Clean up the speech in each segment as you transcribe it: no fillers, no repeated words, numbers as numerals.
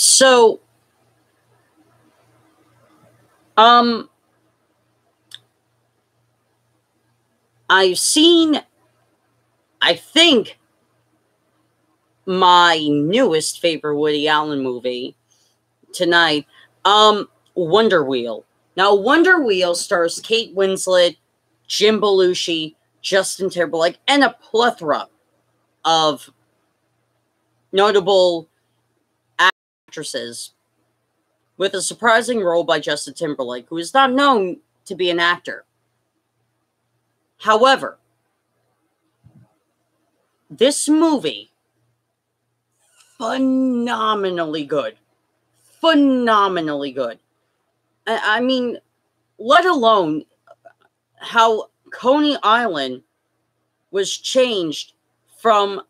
So, um, I've seen, I think, my newest favorite Woody Allen movie tonight, Wonder Wheel. Now, Wonder Wheel stars Kate Winslet, Jim Belushi, Justin Timberlake, and a plethora of notable actresses, with a surprising role by Justin Timberlake, who is not known to be an actor. However, this movie, phenomenally good. Phenomenally good. I mean, let alone how Coney Island was changed from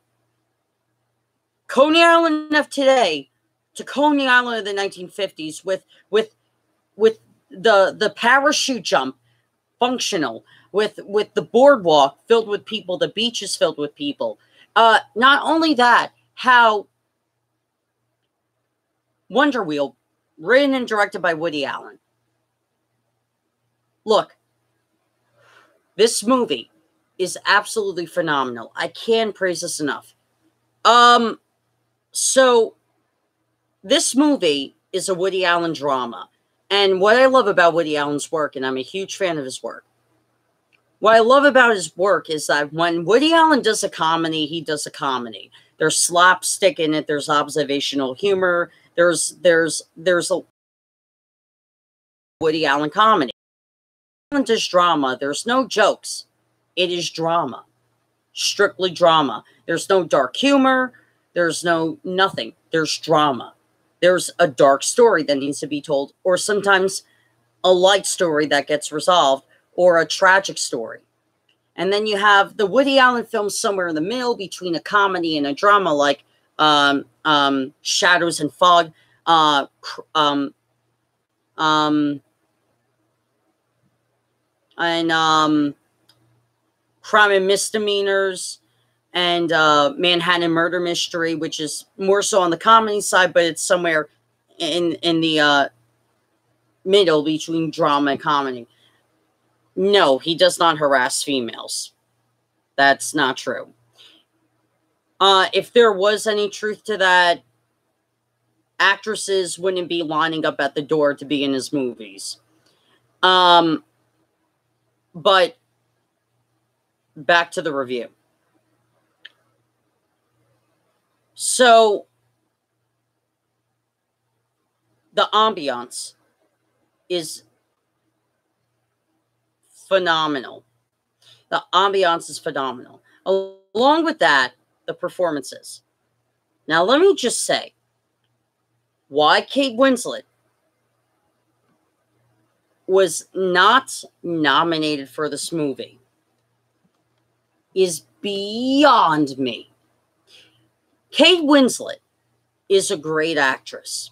Coney Island of today to Coney Island of the 1950s with the parachute jump functional, with the boardwalk filled with people, the beaches filled with people. Not only that, how Wonder Wheel, written and directed by Woody Allen. Look, this movie is absolutely phenomenal. I can't praise this enough. So this movie is a Woody Allen drama. And what I love about Woody Allen's work, and I'm a huge fan of his work, what I love about his work is that when Woody Allen does a comedy, he does a comedy. There's slapstick in it. There's observational humor. There's a Woody Allen comedy. When does drama, there's no jokes. It is drama. Strictly drama. There's no dark humor. There's no nothing. There's drama. There's a dark story that needs to be told, or sometimes a light story that gets resolved, or a tragic story. And then you have the Woody Allen films somewhere in the middle between a comedy and a drama, like Shadows and Fog, and Crime and Misdemeanors, and Manhattan Murder Mystery, which is more so on the comedy side, but it's somewhere in the middle between drama and comedy. No, he does not harass females. That's not true. If there was any truth to that, actresses wouldn't be lining up at the door to be in his movies. But back to the review. So, the ambiance is phenomenal. The ambiance is phenomenal. Along with that, the performances. Now, let me just say why Kate Winslet was not nominated for this movie is beyond me. Kate Winslet is a great actress.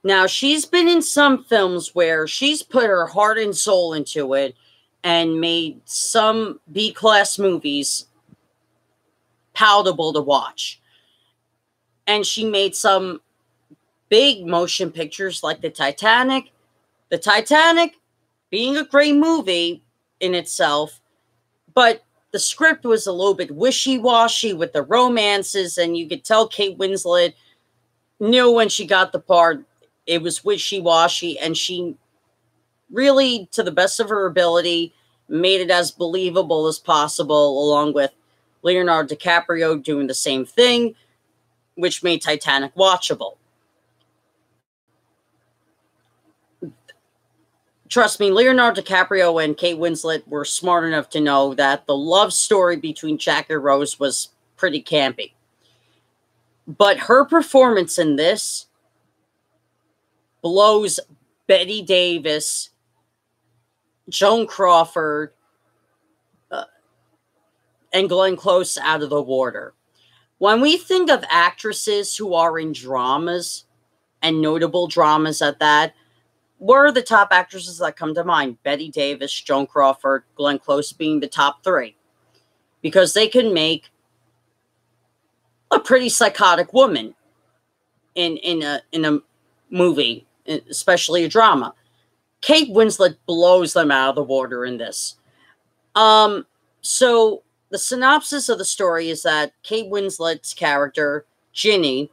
Now, she's been in some films where she's put her heart and soul into it and made some B-class movies palatable to watch. And she made some big motion pictures like The Titanic. The Titanic being a great movie in itself, but the script was a little bit wishy-washy with the romances, and you could tell Kate Winslet knew when she got the part it was wishy-washy, and she really, to the best of her ability, made it as believable as possible, along with Leonardo DiCaprio doing the same thing, which made Titanic watchable. Trust me, Leonardo DiCaprio and Kate Winslet were smart enough to know that the love story between Jack and Rose was pretty campy. But her performance in this blows Bette Davis, Joan Crawford, and Glenn Close out of the water. When we think of actresses who are in dramas, and notable dramas at that, what are the top actresses that come to mind? Bette Davis, Joan Crawford, Glenn Close being the top three. Because they can make a pretty psychotic woman in a movie, especially a drama. Kate Winslet blows them out of the water in this. So the synopsis of the story is that Kate Winslet's character, Ginny,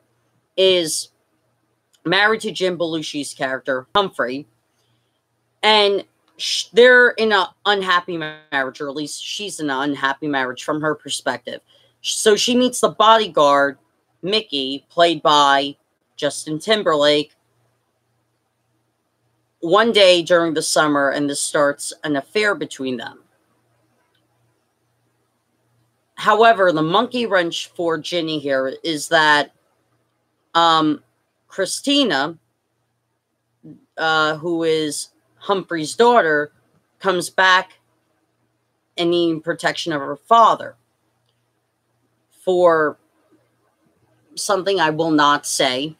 is married to Jim Belushi's character, Humphrey, and they're in an unhappy marriage, or at least she's in an unhappy marriage from her perspective. So she meets the bodyguard, Mickey, played by Justin Timberlake, one day during the summer, and this starts an affair between them. However, the monkey wrench for Ginny here is that Christina, who is Humphrey's daughter, comes back and needing protection of her father for something I will not say.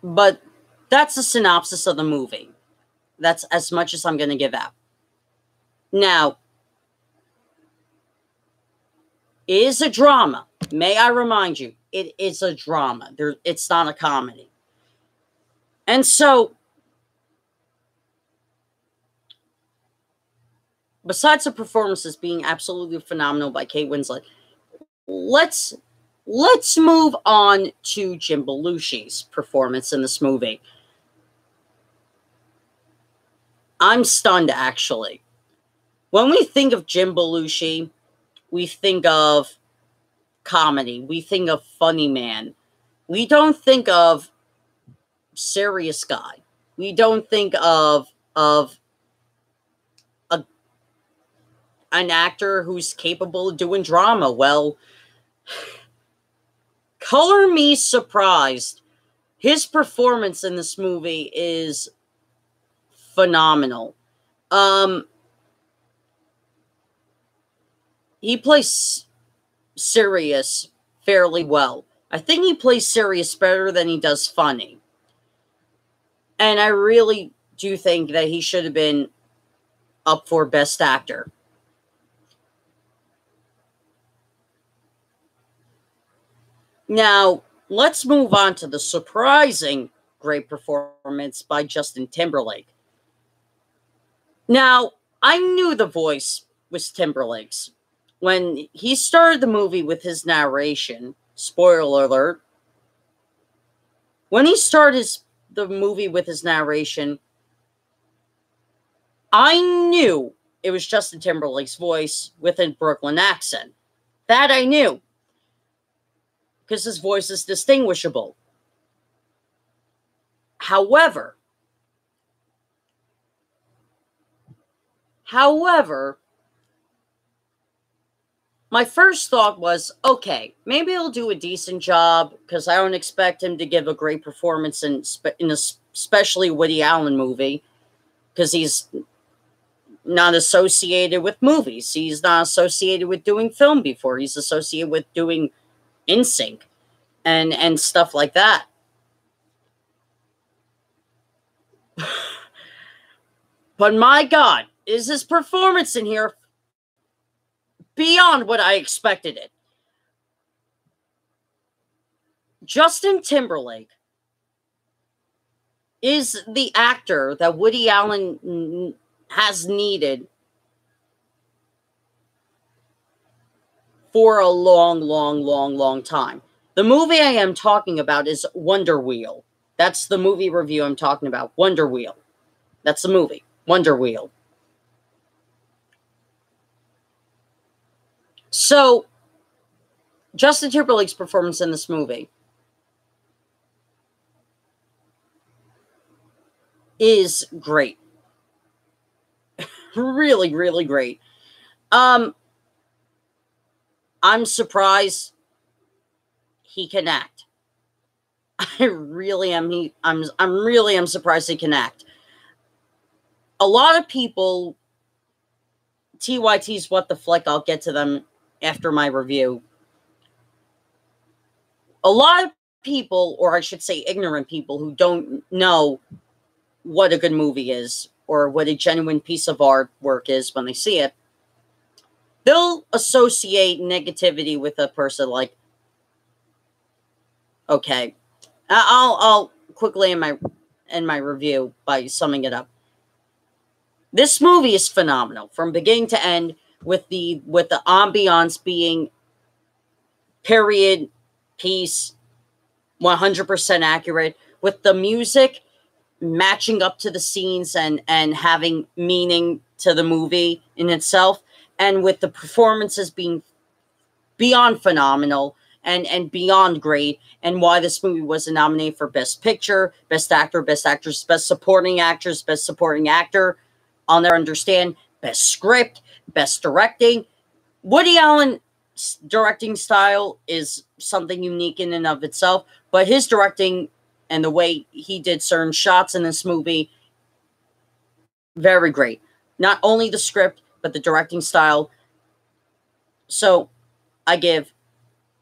But that's the synopsis of the movie. That's as much as I'm going to give out. Now, it is a drama. May I remind you, it is a drama. It's not a comedy. And so, besides the performances being absolutely phenomenal by Kate Winslet, let's move on to Jim Belushi's performance in this movie. I'm stunned, actually. When we think of Jim Belushi, we think of comedy. We think of funny man. We don't think of serious guy. We don't think of an actor who's capable of doing drama. Well, color me surprised. His performance in this movie is phenomenal. He plays serious fairly well. I think he plays serious better than he does funny. And I really do think that he should have been up for Best Actor. Now, let's move on to the surprising great performance by Justin Timberlake. Now, I knew the voice was Timberlake's. When he started the movie with his narration, spoiler alert, when he started the movie with his narration, I knew it was Justin Timberlake's voice with a Brooklyn accent. That I knew, because his voice is distinguishable. However, my first thought was, okay, maybe he'll do a decent job, because I don't expect him to give a great performance in a especially Woody Allen movie, because he's not associated with movies. He's not associated with doing film before. He's associated with doing NSYNC and stuff like that. But my God, is his performance in here beyond what I expected it. Justin Timberlake is the actor that Woody Allen has needed for a long time. The movie I am talking about is Wonder Wheel. That's the movie review I'm talking about. Wonder Wheel. That's the movie. Wonder Wheel. So, Justin Timberlake's performance in this movie is great. Really, really great. I'm surprised he can act. I really am. I'm really surprised he can act. A lot of people, TYT's What the Flick, I'll get to them after my review. A lot of people, or I should say ignorant people, who don't know what a good movie is or what a genuine piece of artwork is when they see it, they'll associate negativity with a person like Okay, I'll quickly in my review by summing it up. This movie is phenomenal from beginning to end, with the ambiance being period piece 100% accurate, with the music matching up to the scenes and having meaning to the movie in itself, and with the performances being beyond phenomenal and beyond great, and why this movie was nominated for Best Picture, Best Actor, Best Actress, Best Supporting Actress, Best Supporting Actor. I'll never understand. Best Script, Best Directing. Woody Allen's directing style is something unique in and of itself, but his directing and the way he did certain shots in this movie, very great. Not only the script, but the directing style. So I give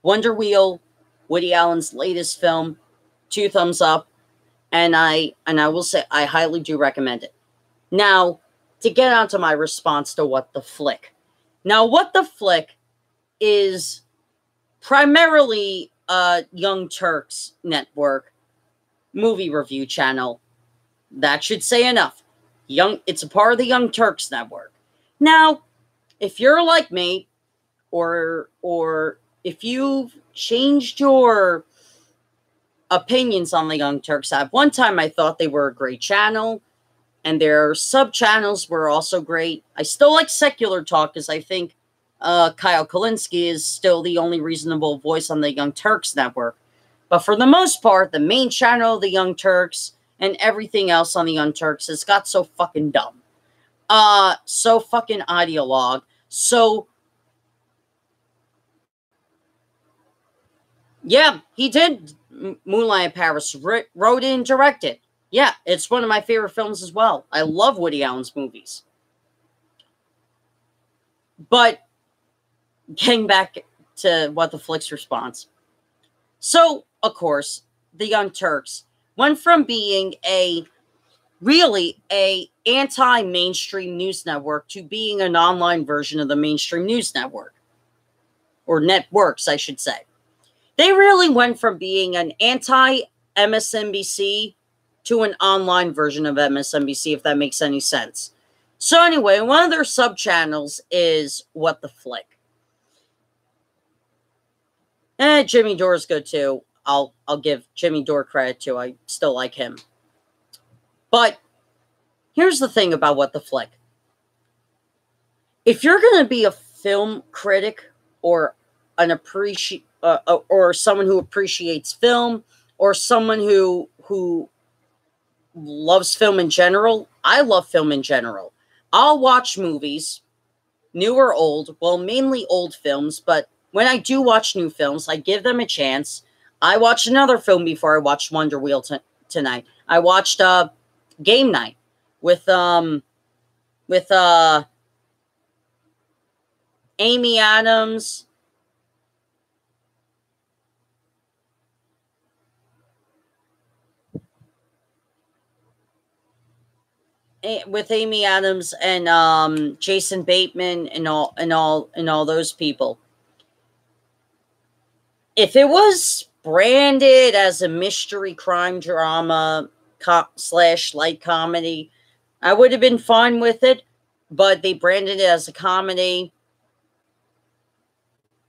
Wonder Wheel, Woody Allen's latest film, 2 thumbs up, and I will say I highly do recommend it. Now, to get on to my response to What the Flick. Now, What the Flick is primarily a Young Turks network movie review channel. That should say enough. It's a part of the Young Turks network. Now, if you're like me, or if you've changed your opinions on the Young Turks, at one time I thought they were a great channel, and their sub-channels were also great. I still like Secular Talk, because I think Kyle Kalinske is still the only reasonable voice on the Young Turks network. But for the most part, the main channel of the Young Turks and everything else on the Young Turks has got so fucking dumb. So fucking ideologue. So, yeah, he did Moonlight in Paris, wrote and directed. Yeah, it's one of my favorite films as well. I love Woody Allen's movies. But getting back to What the Flick's response. So, of course, the Young Turks went from being really a anti-mainstream news network to being an online version of the mainstream news network. Or networks, I should say. They really went from being an anti-MSNBC to an online version of MSNBC, if that makes any sense. So anyway, one of their sub-channels is What the Flick. Jimmy Dore's good too. I'll give Jimmy Dore credit too. I still like him. But here's the thing about What the Flick. If you're going to be a film critic or or someone who appreciates film, or someone who loves film in general, I love film in general. I'll watch movies, new or old, well, mainly old films, but when I do watch new films, I give them a chance. I watched another film before I watched Wonder Wheel tonight. I watched Game Night with Amy Adams, and Jason Bateman and all those people. If it was branded as a mystery crime drama / light comedy, I would have been fine with it. But they branded it as a comedy.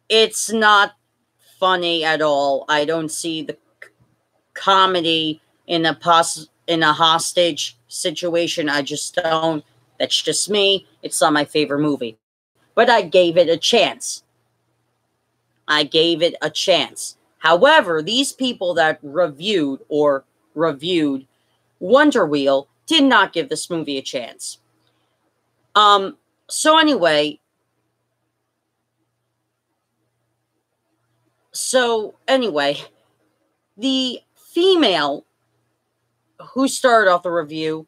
It's not funny at all. I don't see the comedy in a hostage situation. I just don't. That's just me. It's not my favorite movie. But I gave it a chance. However, these people that reviewed Wonder Wheel did not give this movie a chance. So anyway, the female who started off the review,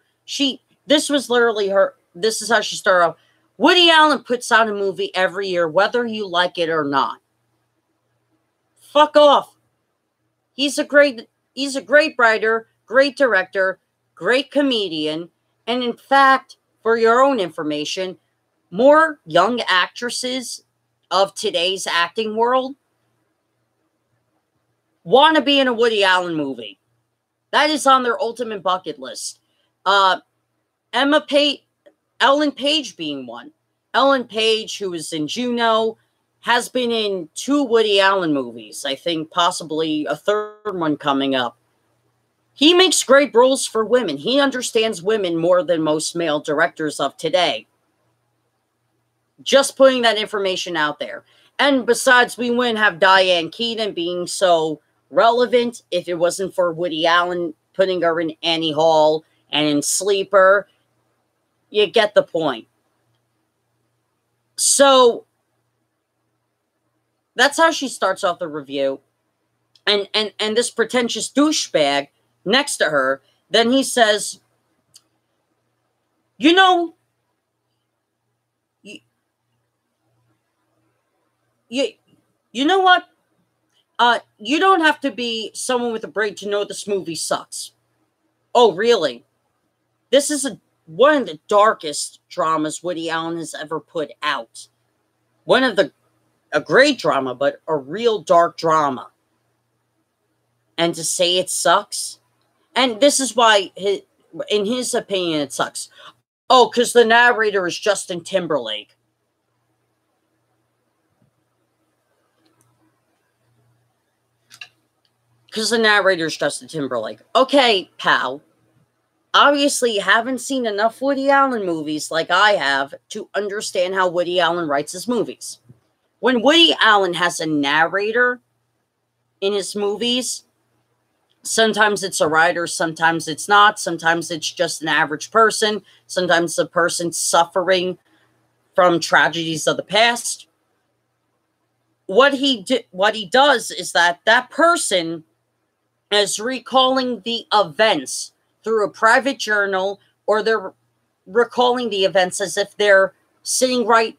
this was literally her. This is how she started off. Woody Allen puts out a movie every year, whether you like it or not. Fuck off. He's a great writer, great director, great comedian, and in fact, for your own information, more young actresses of today's acting world want to be in a Woody Allen movie. That is on their ultimate bucket list. Ellen Page being one. Ellen Page, who is in Juno, has been in 2 Woody Allen movies. I think possibly a 3rd one coming up. He makes great roles for women. He understands women more than most male directors of today. Just putting that information out there. And besides, we wouldn't have Diane Keaton being so relevant if it wasn't for Woody Allen putting her in Annie Hall and in Sleeper. You get the point. So that's how she starts off the review. And this pretentious douchebag next to her, then he says, you know, you know what? You don't have to be someone with a brain to know this movie sucks. Oh, really? This is one of the darkest dramas Woody Allen has ever put out. A great drama, but a real dark drama. And to say it sucks? And this is why, in his opinion, it sucks. Oh, because the narrator is Justin Timberlake. Because the narrator is Justin Timberlake. Okay, pal. Obviously, you haven't seen enough Woody Allen movies like I have to understand how Woody Allen writes his movies. When Woody Allen has a narrator in his movies, sometimes it's a writer, sometimes it's not, sometimes it's just an average person, sometimes a person suffering from tragedies of the past. What he does is that person is recalling the events through a private journal, or they're recalling the events as if they're sitting right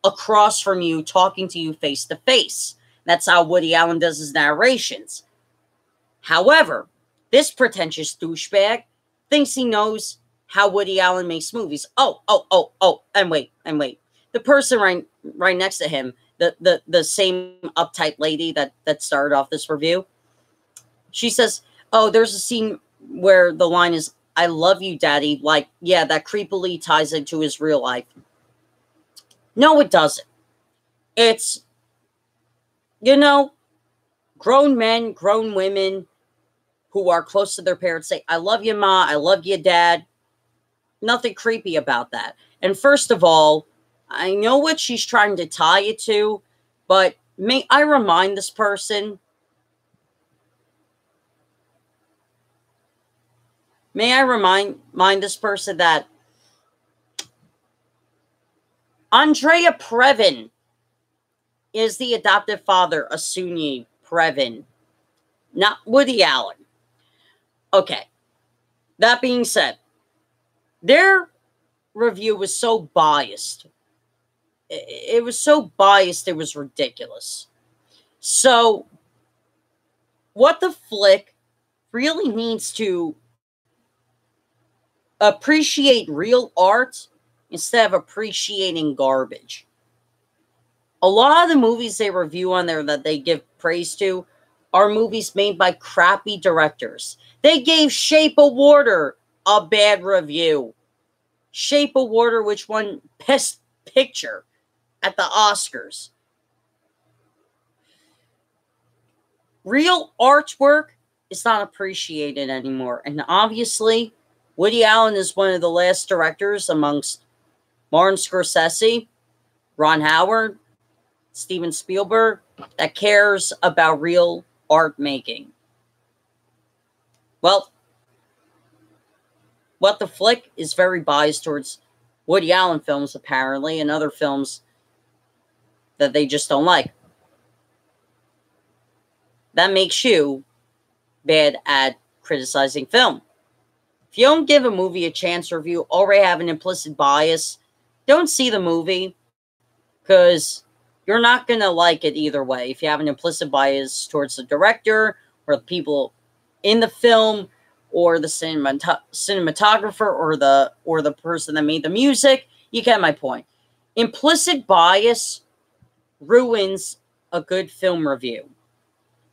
across from you, talking to you face to face. That's how Woody Allen does his narrations. However, this pretentious douchebag thinks he knows how Woody Allen makes movies. And wait. The person right next to him, the same uptight lady that started off this review, she says, oh, there's a scene where the line is, I love you, daddy. Like, yeah, that creepily ties into his real life. No, it doesn't. It's, grown men, grown women who are close to their parents say, I love you, Ma, I love you, Dad. Nothing creepy about that. And first of all, I know what she's trying to tie it to, but may I remind this person? May I remind this person that Andrea Previn is the adoptive father of Soon-Yi Previn, not Woody Allen. Okay, that being said, their review was so biased. It was so biased, it was ridiculous. So, what the flick really needs to appreciate real art instead of appreciating garbage. A lot of the movies they review on there that they give praise to are movies made by crappy directors. They gave Shape of Water a bad review. Shape of Water, which won Best Picture at the Oscars. Real artwork is not appreciated anymore. And obviously, Woody Allen is one of the last directors amongst Martin Scorsese, Ron Howard, Steven Spielberg that cares about real art making. Well, What the Flick is very biased towards Woody Allen films, apparently, and other films that they just don't like. That makes you bad at criticizing film. If you don't give a movie a chance to review, already have an implicit bias, don't see the movie, because you're not going to like it either way. If you have an implicit bias towards the director, or the people in the film, or the cinematographer, or the person that made the music, you get my point. Implicit bias ruins a good film review.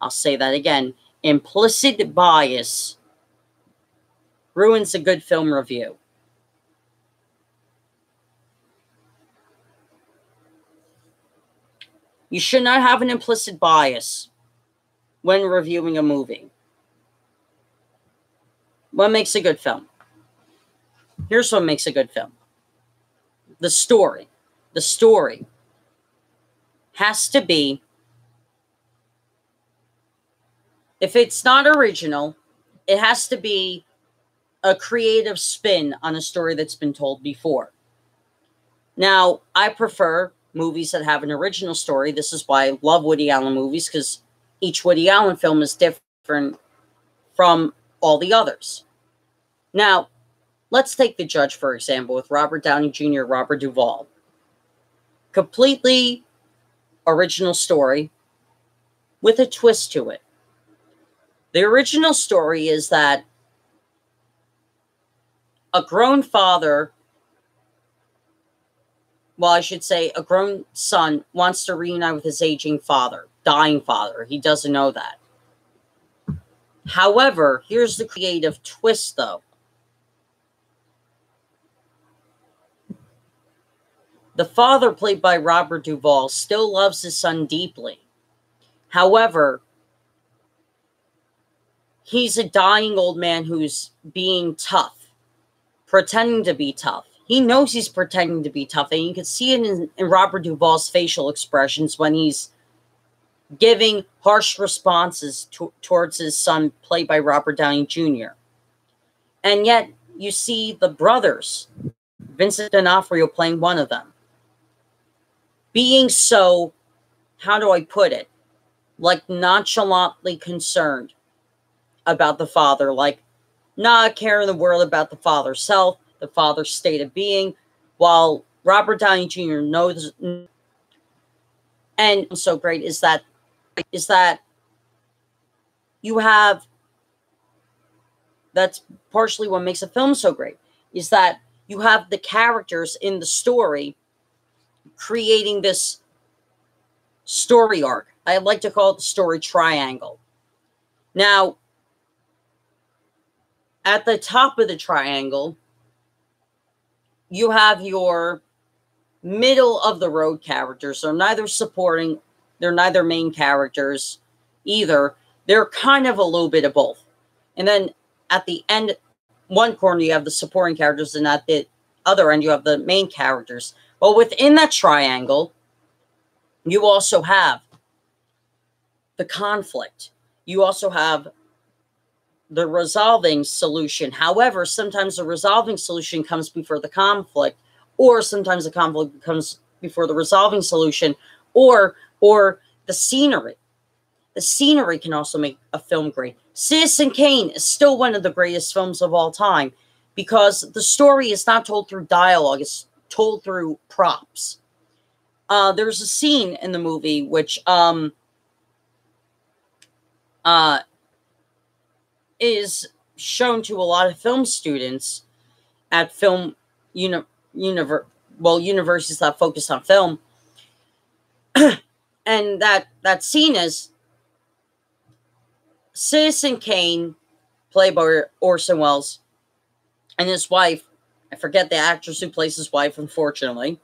I'll say that again. Implicit bias ruins a good film review. You should not have an implicit bias when reviewing a movie. What makes a good film? Here's what makes a good film. The story. The story has to be, if it's not original, it has to be a creative spin on a story that's been told before. Now, I prefer movies that have an original story. This is why I love Woody Allen movies, because each Woody Allen film is different from all the others. Now, let's take The Judge, for example, with Robert Downey Jr., Robert Duvall. Completely original story with a twist to it. The original story is that a grown father, well, I should say a grown son, wants to reunite with his aging father, dying father. He doesn't know that. However, here's the creative twist, though. The father, played by Robert Duvall, still loves his son deeply. However, he's a dying old man who's being tough, pretending to be tough. He knows he's pretending to be tough, and you can see it in Robert Duvall's facial expressions when he's giving harsh responses towards his son, played by Robert Downey Jr. And yet, you see the brothers, Vincent D'Onofrio playing one of them, being so, how do I put it, like nonchalantly concerned about the father, like not caring the world about the father's health, the father's state of being, while Robert Downey Jr. knows. And so great is that you have, that's partially what makes a film so great, is that you have the characters in the story creating this story arc. I like to call it the story triangle. Now, at the top of the triangle, you have your middle of the road characters. They're neither supporting, they're neither main characters either. They're kind of a little bit of both. And then at the end, one corner, you have the supporting characters, and at the other end, you have the main characters. But within that triangle, you also have the conflict. You also have the resolving solution. However, sometimes the resolving solution comes before the conflict, or sometimes the conflict comes before the resolving solution, or the scenery. The scenery can also make a film great. Citizen Kane is still one of the greatest films of all time because the story is not told through dialogue, it's told through props. There's a scene in the movie which is shown to a lot of film students at film universities that focus on film. And that scene is Citizen Kane, played by Orson Welles, and his wife, I forget the actress who plays his wife, unfortunately.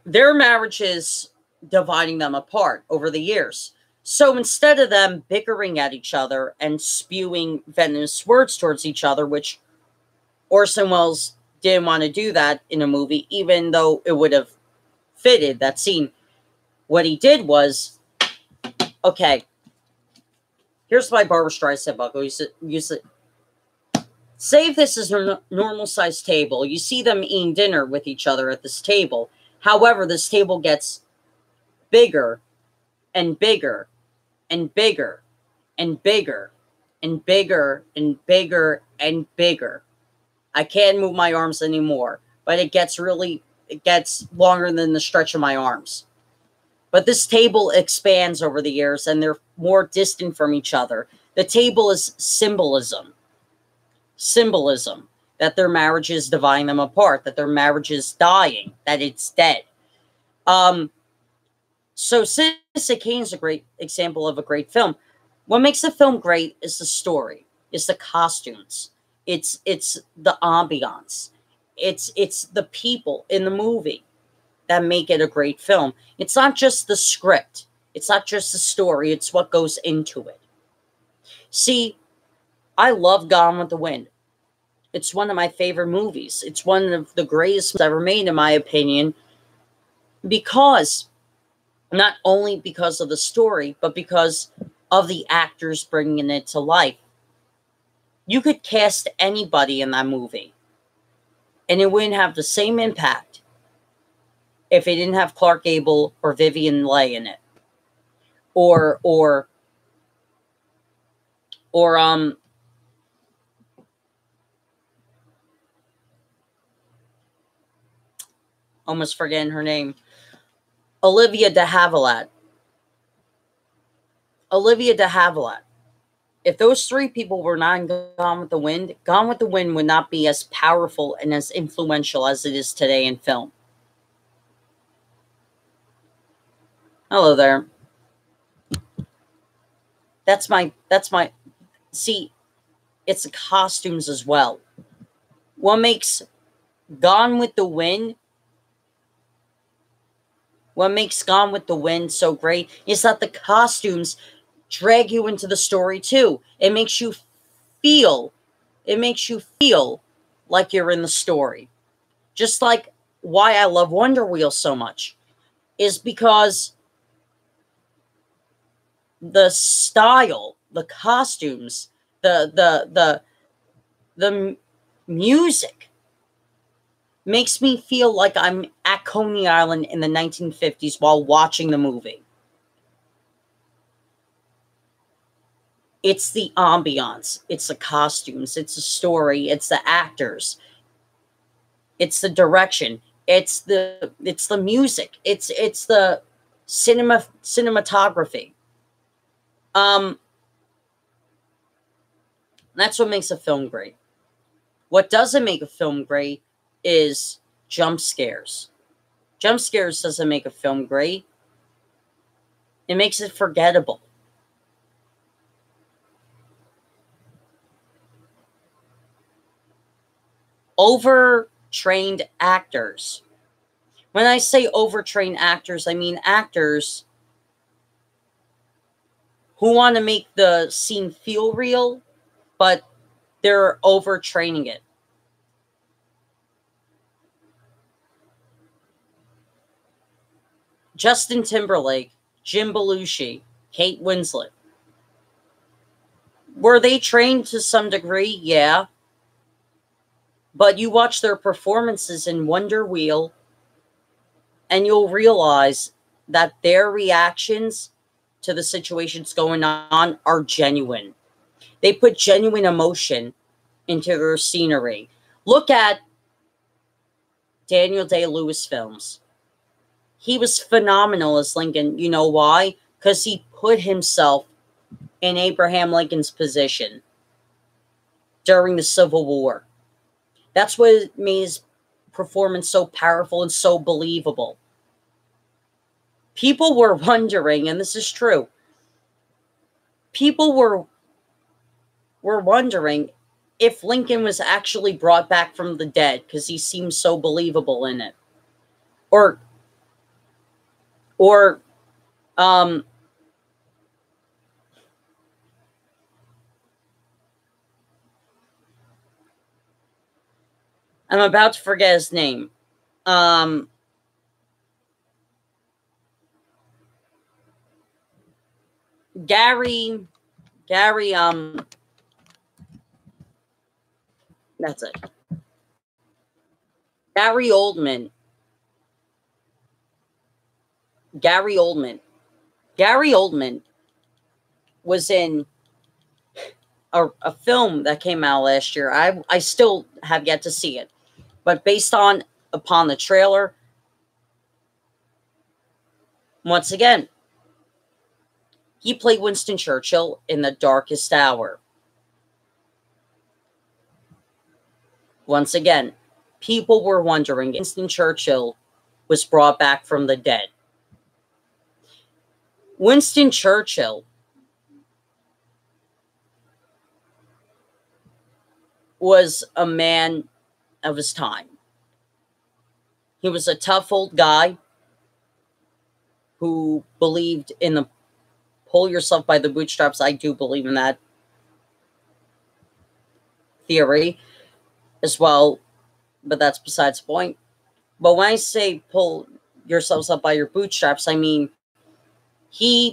Their marriage is dividing them apart over the years. So instead of them bickering at each other and spewing venomous words towards each other, which Orson Welles didn't want to do that in a movie, even though it would have fitted that scene, what he did was, okay, here's my Barbra Streisand buckle. Use it. Say if this is a normal sized table. You see them eating dinner with each other at this table. However, this table gets bigger and bigger and bigger and bigger and bigger and bigger and bigger. I can't move my arms anymore, but it gets longer than the stretch of my arms. But this table expands over the years and they're more distant from each other. The table is symbolism. Symbolism that their marriage is dividing them apart, that their marriage is dying, that it's dead. So Citizen Kane is a great example of a great film. What makes a film great is the story, it's the costumes, it's the ambiance, it's the people in the movie that make it a great film. It's not just the script, it's not just the story, it's what goes into it. See, I love Gone with the Wind. It's one of my favorite movies. It's one of the greatest ever made, in my opinion, because not only because of the story, but because of the actors bringing it to life. You could cast anybody in that movie, and it wouldn't have the same impact if it didn't have Clark Gable or Vivian Leigh in it, or almost forgetting her name, Olivia de Havilland. Olivia de Havilland. If those three people were not in Gone with the Wind, Gone with the Wind would not be as powerful and as influential as it is today in film. Hello there. That's my see, it's the costumes as well. What makes Gone with the Wind so great is that the costumes drag you into the story too. It makes you feel like you're in the story. Just like why I love Wonder Wheel so much is because the style, the costumes, the music makes me feel like I'm at Coney Island in the 1950s while watching the movie. It's the ambiance, it's the costumes, it's the story, it's the actors, it's the direction, it's the music, it's the cinematography. That's what makes a film great. What doesn't make a film great is jump scares. Jump scares doesn't make a film great. It makes it forgettable. Overtrained actors. When I say overtrained actors, I mean actors who want to make the scene feel real, but they're overtraining it. Justin Timberlake, Jim Belushi, Kate Winslet. Were they trained to some degree? Yeah. But you watch their performances in Wonder Wheel, and you'll realize that their reactions to the situations going on are genuine. They put genuine emotion into their scenery. Look at Daniel Day-Lewis films. He was phenomenal as Lincoln. You know why? Because he put himself in Abraham Lincoln's position during the Civil War. That's what made his performance so powerful and so believable. People were wondering, and this is true, people were wondering if Lincoln was actually brought back from the dead because he seemed so believable in it. Or I'm about to forget his name. Gary, that's it. Gary Oldman. Gary Oldman. Gary Oldman was in a film that came out last year. I still have yet to see it, but based upon the trailer, once again, he played Winston Churchill in The Darkest Hour. Once again, people were wondering if Winston Churchill was brought back from the dead. Winston Churchill was a man of his time. He was a tough old guy who believed in the pull yourself by the bootstraps. I do believe in that theory as well, but that's besides the point. But when I say pull yourselves up by your bootstraps, I mean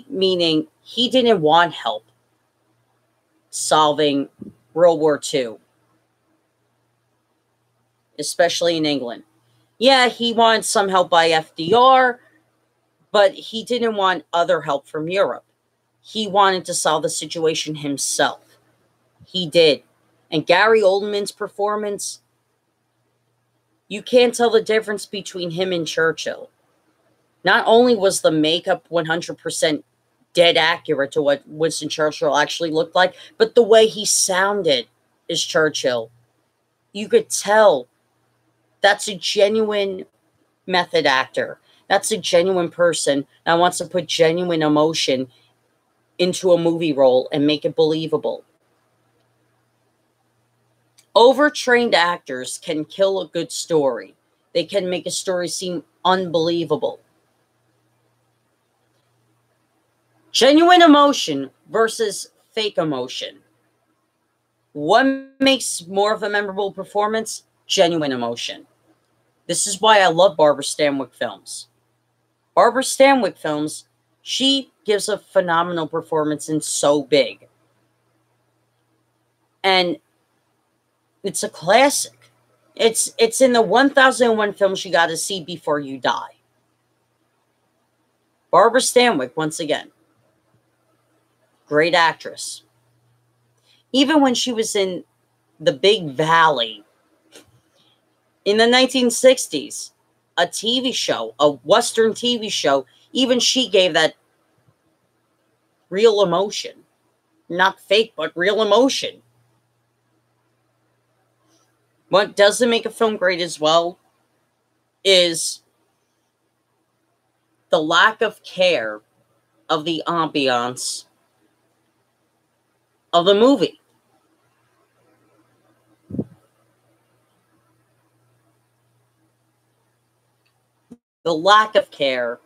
meaning he didn't want help solving World War II, especially in England. Yeah, he wanted some help by FDR, but he didn't want other help from Europe. He wanted to solve the situation himself. He did. And Gary Oldman's performance, you can't tell the difference between him and Churchill. Not only was the makeup 100% dead accurate to what Winston Churchill actually looked like, but the way he sounded is Churchill. You could tell that's a genuine method actor. That's a genuine person that wants to put genuine emotion into a movie role and make it believable. Overtrained actors can kill a good story. They can make a story seem unbelievable. Genuine emotion versus fake emotion. What makes more of a memorable performance? Genuine emotion. This is why I love Barbara Stanwyck films. Barbara Stanwyck films, she gives a phenomenal performance in So Big. And it's a classic. It's in the 1001 films you got to see before you die. Barbara Stanwyck, once again. Great actress. Even when she was in The Big Valley in the 1960s, a TV show, a Western TV show, even she gave that real emotion. Not fake, but real emotion. What doesn't make a film great as well is the lack of care of the ambiance of the movie. The lack of care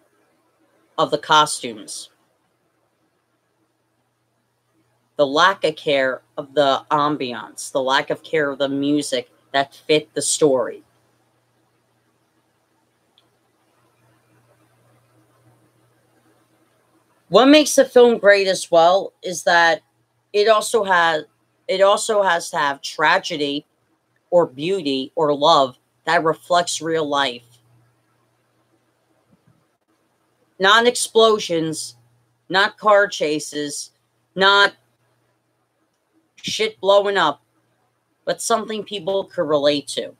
of the costumes. The lack of care of the ambiance. The lack of care of the music that fit the story. What makes the film great as well is that it also has to have tragedy or beauty or love that reflects real life. Not explosions, not car chases, not shit blowing up, but something people could relate to.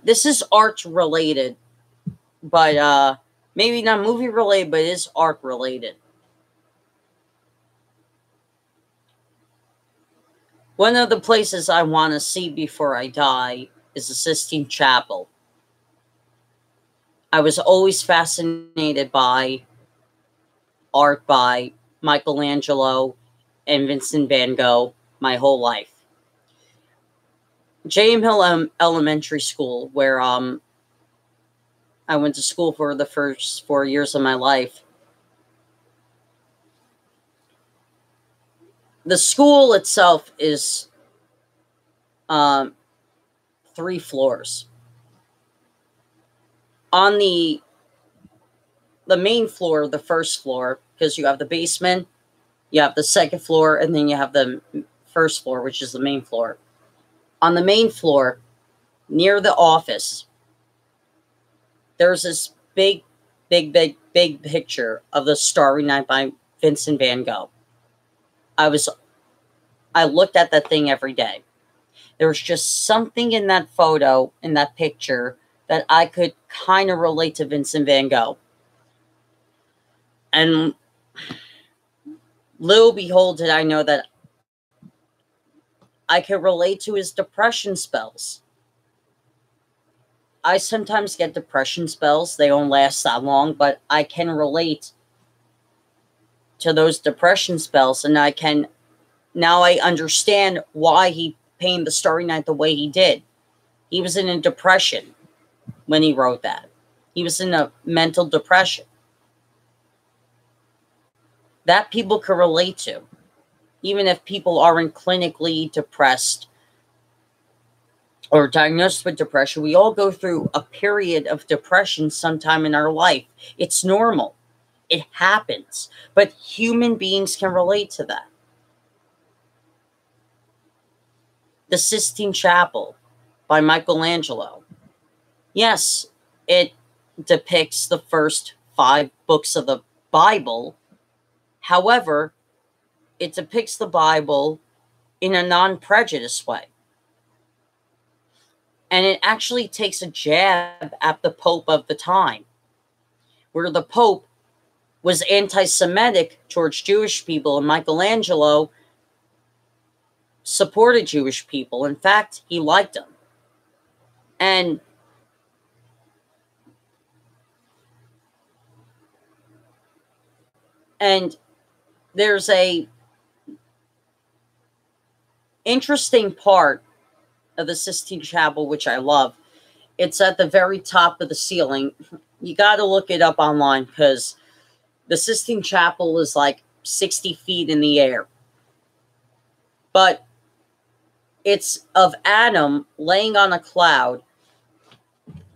This is art related, but maybe not movie related, but it is art related. One of the places I want to see before I die is the Sistine Chapel. I was always fascinated by art by Michelangelo and Vincent van Gogh my whole life. J.M. Hill Elementary School, where I went to school for the first 4 years of my life. The school itself is 3 floors. On the main floor, the first floor, because you have the basement, you have the second floor, and then you have the first floor, which is the main floor. On the main floor, near the office, there's this big picture of the Starry Night by Vincent van Gogh. I looked at that thing every day. There was just something in that photo, in that picture, that I could kind of relate to Vincent van Gogh. And little behold did I know that I could relate to his depression spells. I sometimes get depression spells. They don't last that long, but I can relate to those depression spells, and now I understand why he painted the Starry Night the way he did. He was in a depression when he wrote that. He was in a mental depression. That people can relate to. Even if people aren't clinically depressed or diagnosed with depression, we all go through a period of depression sometime in our life. It's normal. It happens. But human beings can relate to that. The Sistine Chapel by Michelangelo. Yes, it depicts the first 5 books of the Bible. However, it depicts the Bible in a non-prejudiced way. And it actually takes a jab at the Pope of the time, where the Pope was anti-Semitic towards Jewish people, and Michelangelo supported Jewish people. In fact, he liked them. And there's a interesting part of the Sistine Chapel, which I love. It's at the very top of the ceiling. You got to look it up online, because the Sistine Chapel is like 60 feet in the air. But it's of Adam laying on a cloud,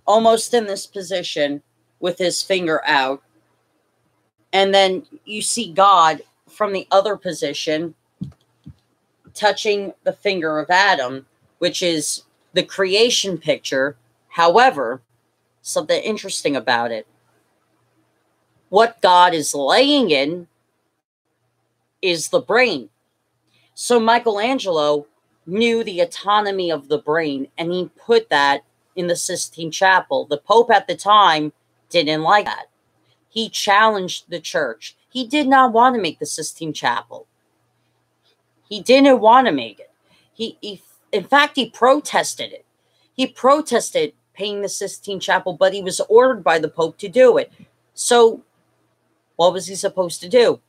almost in this position, with his finger out. And then you see God from the other position touching the finger of Adam, which is the creation picture. However, something interesting about it. What God is laying in is the brain. So Michelangelo knew the autonomy of the brain, and he put that in the Sistine Chapel. The Pope at the time didn't like that. He challenged the church. He did not want to make the Sistine Chapel. He didn't want to make it. In fact, he protested it. He protested paying the Sistine Chapel, but he was ordered by the Pope to do it. So, what was he supposed to do?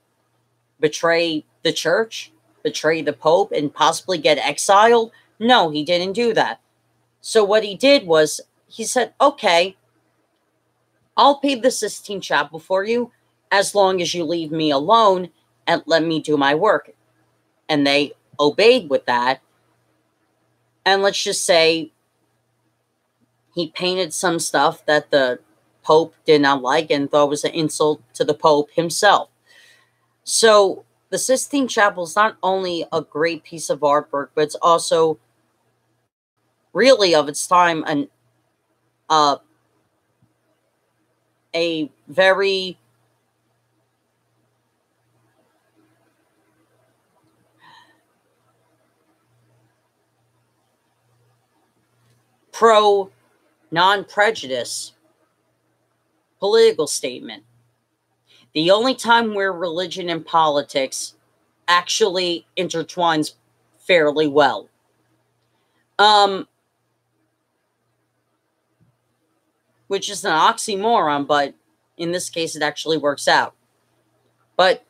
Betray the church? Betray the Pope and possibly get exiled? No, he didn't do that. So what he did was, he said, okay, I'll pay the Sistine Chapel for you as long as you leave me alone and let me do my work. And they obeyed with that. And let's just say he painted some stuff that the Pope did not like and thought was an insult to the Pope himself. So the Sistine Chapel is not only a great piece of artwork, but it's also really of its time a very pro non-prejudice political statement. The only time where religion and politics actually intertwines fairly well. Which is an oxymoron, but in this case it actually works out. But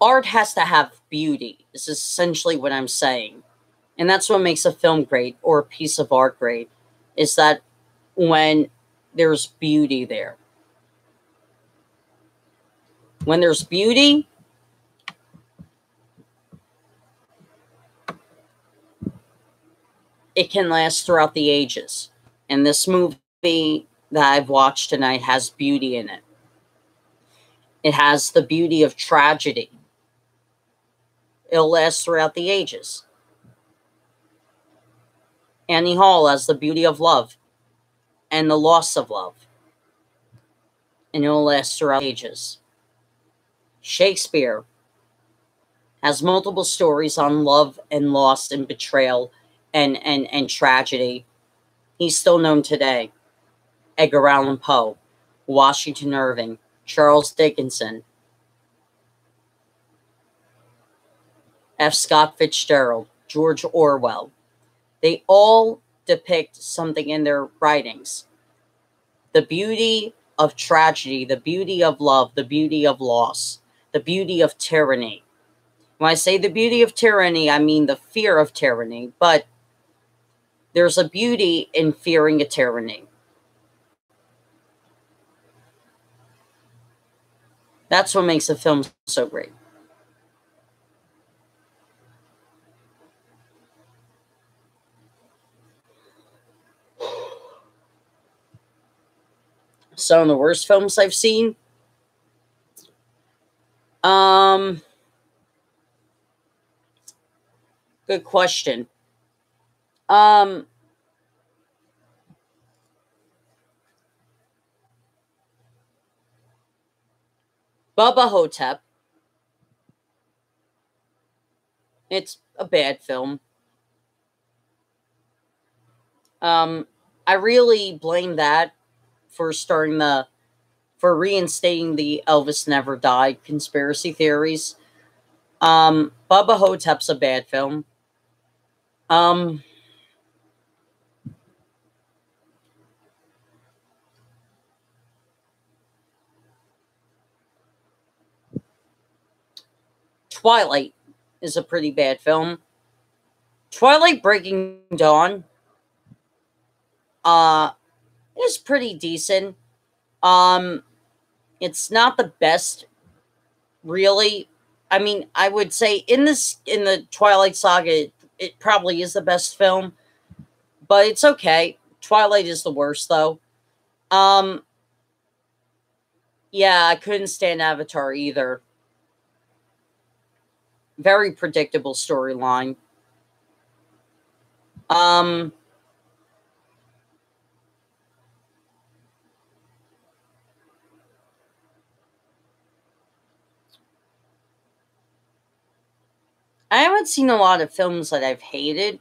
art has to have beauty. This is essentially what I'm saying. And that's what makes a film great, or a piece of art great, is that when there's beauty there. When there's beauty, it can last throughout the ages. And this movie that I've watched tonight has beauty in it. It has the beauty of tragedy. It'll last throughout the ages. Annie Hall has the beauty of love and the loss of love. And it'll last throughout ages. Shakespeare has multiple stories on love and loss and betrayal and tragedy. He's still known today. Edgar Allan Poe, Washington Irving, Charles Dickens, F. Scott Fitzgerald, George Orwell. They all depict something in their writings. The beauty of tragedy, the beauty of love, the beauty of loss, the beauty of tyranny. When I say the beauty of tyranny, I mean the fear of tyranny, but there's a beauty in fearing a tyranny. That's what makes a film so great. Some of the worst films I've seen. Um, Good question. Um, Bubba Hotep. It's a bad film. Um, I really blame that for reinstating the Elvis never died conspiracy theories. Bubba Hotep's a bad film. Um, Twilight is a pretty bad film. Twilight Breaking Dawn uh is pretty decent. Um it's not the best really. I mean, I would say in the Twilight saga it probably is the best film, but it's okay. Twilight is the worst though. Um yeah, I couldn't stand Avatar either. Very predictable storyline. Um I haven't seen a lot of films that I've hated.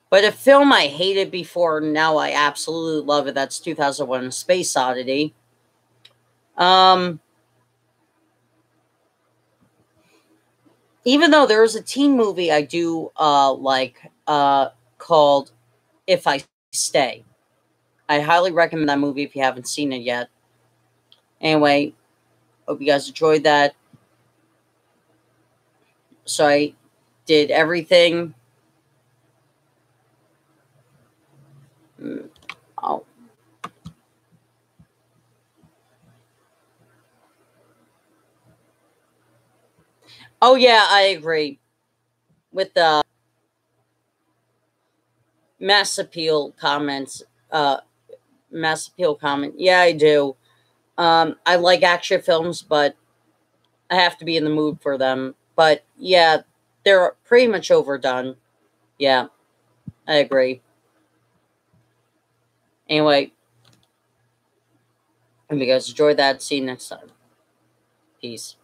But a film I hated before, now I absolutely love it. That's 2001: Space Oddity. Um, Even though there is a teen movie I do like called If I Stay. I highly recommend that movie if you haven't seen it yet. Anyway, hope you guys enjoyed that. So I did everything. Oh. Oh yeah, I agree with the mass appeal comments. Uh, Mass appeal comment. Yeah, I do. I like action films, but I have to be in the mood for them. But yeah, they're pretty much overdone. Yeah, I agree. Anyway, hope you guys enjoyed that. See you next time. Peace.